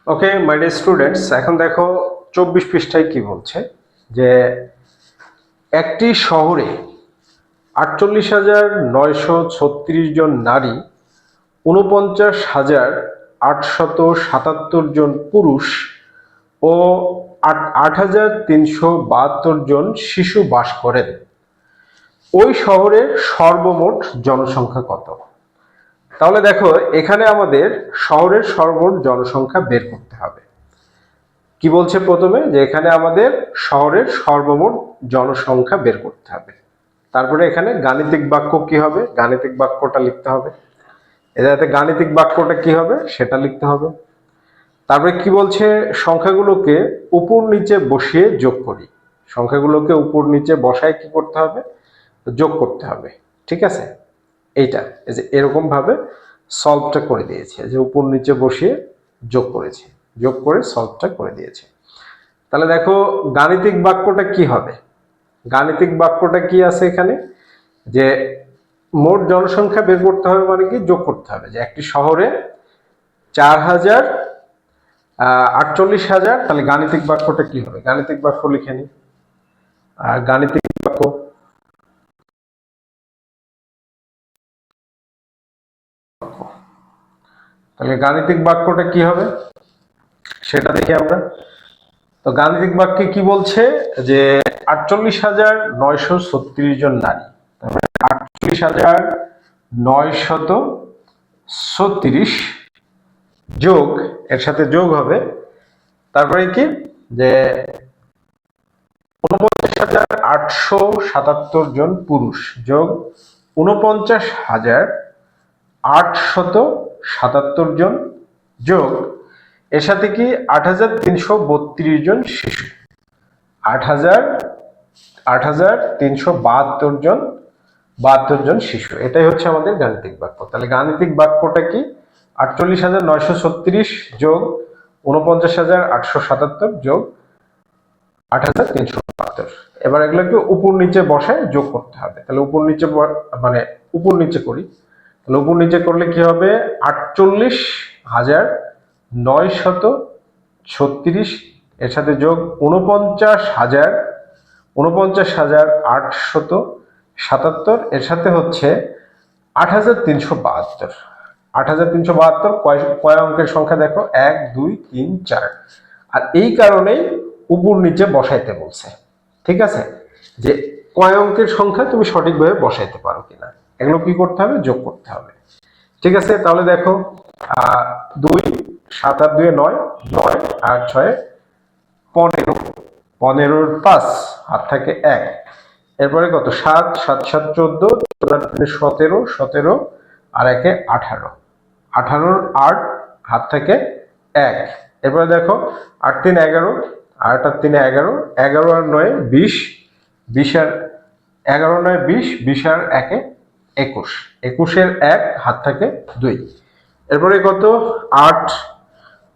Okay my dear students, এখন দেখো 24 পৃষ্ঠায় কি বলছে যে একটি শহরে 48,936 জন নারী, 49,877 জন পুরুষ ও 8,372 জন শিশু বাস করেন। ওই শহরের সর্বমোট জনসংখ্যা কত? তাহলে দেখো এখানে আমাদের শহরের সর্বমোট জনসংখ্যা বের করতে হবে। কি বলছে প্রথমে, যে এখানে আমাদের শহরের সর্বমোট জনসংখ্যা বের করতে হবে। তারপরে এখানে গাণিতিক বাক্য কি হবে, গাণিতিক বাক্যটা লিখতে হবে। এটাতে গাণিতিক বাক্যটা কি হবে সেটা লিখতে হবে। তারপরে কি বলছে, সংখ্যাগুলোকে উপর নিচে বসিয়ে যোগ করি। সংখ্যাগুলোকে উপর নিচে বসায় কি করতে হবে, যোগ করতে হবে। ঠিক আছে, এইটা এই যে এরকম ভাবে সলভটা করে দিয়েছে, যে উপর নিচে বসিয়ে যোগ করেছে, যোগ করে সলভটা করে দিয়েছে। তাহলে দেখো গাণিতিক বাক্যটা কি হবে, গাণিতিক বাক্যটা কি আছে এখানে, যে মোট জনসংখ্যা বের করতে হবে মানে কি, যোগ করতে হবে। যে একটি শহরে 48,000, তাহলে গাণিতিক বাক্যটা কি হবে, গাণিতিক বাক্য লিখে নি। আর গাণিতিক বাক্য তাহলে গাণিতিক বাক্যটা কি হবে সেটা দেখি আমরা। তো গাণিতিক বাক্যে কি বলছে, যে 48,936 জন নারী, 48,936 যোগ, এর সাথে যোগ হবে, তারপরে কি, যে 49,877 জন পুরুষ যোগ 49,877 জন যোগ এর সাথে কি 8,332 জন শিশু, 8,372 জন শিশু। এটাই হচ্ছে আমাদের গাণিতিক বাক্য। তাহলে গাণিতিক বাক্যটা কি, 48,936 যোগ 49,877 যোগ 8,372। এবার এগুলোকে উপর নিচে বসায় যোগ করতে হবে। তাহলে উপর নিচে মানে উপর নিচে করি, তাহলে উপর নিচে করলে কি হবে, 48,936 এর সাথে যোগ 49,877 এর সাথে হচ্ছে 8,372। 8,372 কয় অঙ্কের সংখ্যা দেখো, 1 2 3 4। আর এই কারণেই উপর নিচে বসাইতে বলছে। ঠিক আছে, যে কয় অঙ্কের সংখ্যা তুমি সঠিকভাবে বসাইতে পারো কিনা, এগুলো কি করতে হবে, যোগ করতে হবে। ঠিক আছে, তাহলে দেখো 2 7 আর 2 9, 9 আর 6 15, 15 5 হাত থাকে 1, এরপরে কত 7 7 7 14, 17, 17 আর 1 18, 18 8 হাত থেকে 1, এরপরে দেখো 8 3 11, 8 আর 3 11, 11 আর 9 20, 20 আর 11 9 20, 20 আর 1 21, 21 এর 1 হাত থাকে 2, এরপরে কত 8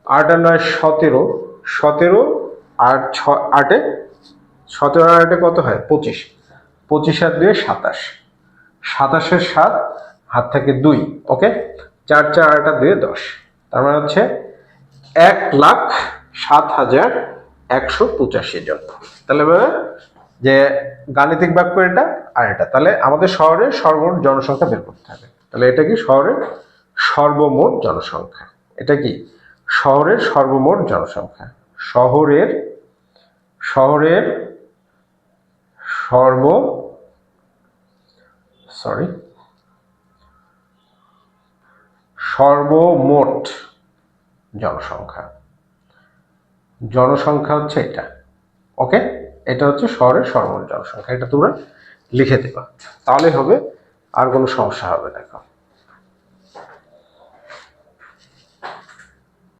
8 আর 9 17, 17 আর 6 8 17 আর 8 কত হয় 25, 25 আর 2 27, 27 এর 7 হাত থেকে 2। ওকে, 4 4 8 আর 2 10, তার মানে হচ্ছে 1,07,185 জন। তাহলে যে গাণিতিক বাক্য এটা আর এটা, তাহলে আমাদের শহরের সর্বমোট জনসংখ্যা বের করতে হবে। তাহলে এটা কি শহরের সর্বমোট জনসংখ্যা, এটা কি শহরের সর্বমোট জনসংখ্যা, শহরের শহরের সর্বমোট জনসংখ্যা, জনসংখ্যা হচ্ছে এটা। ওকে, এটা হচ্ছে শহরের সর্বমোট জনসংখ্যা, এটা তোমরা লিখে দেবা, তাহলে হবে, আর কোনো সমস্যা হবে না।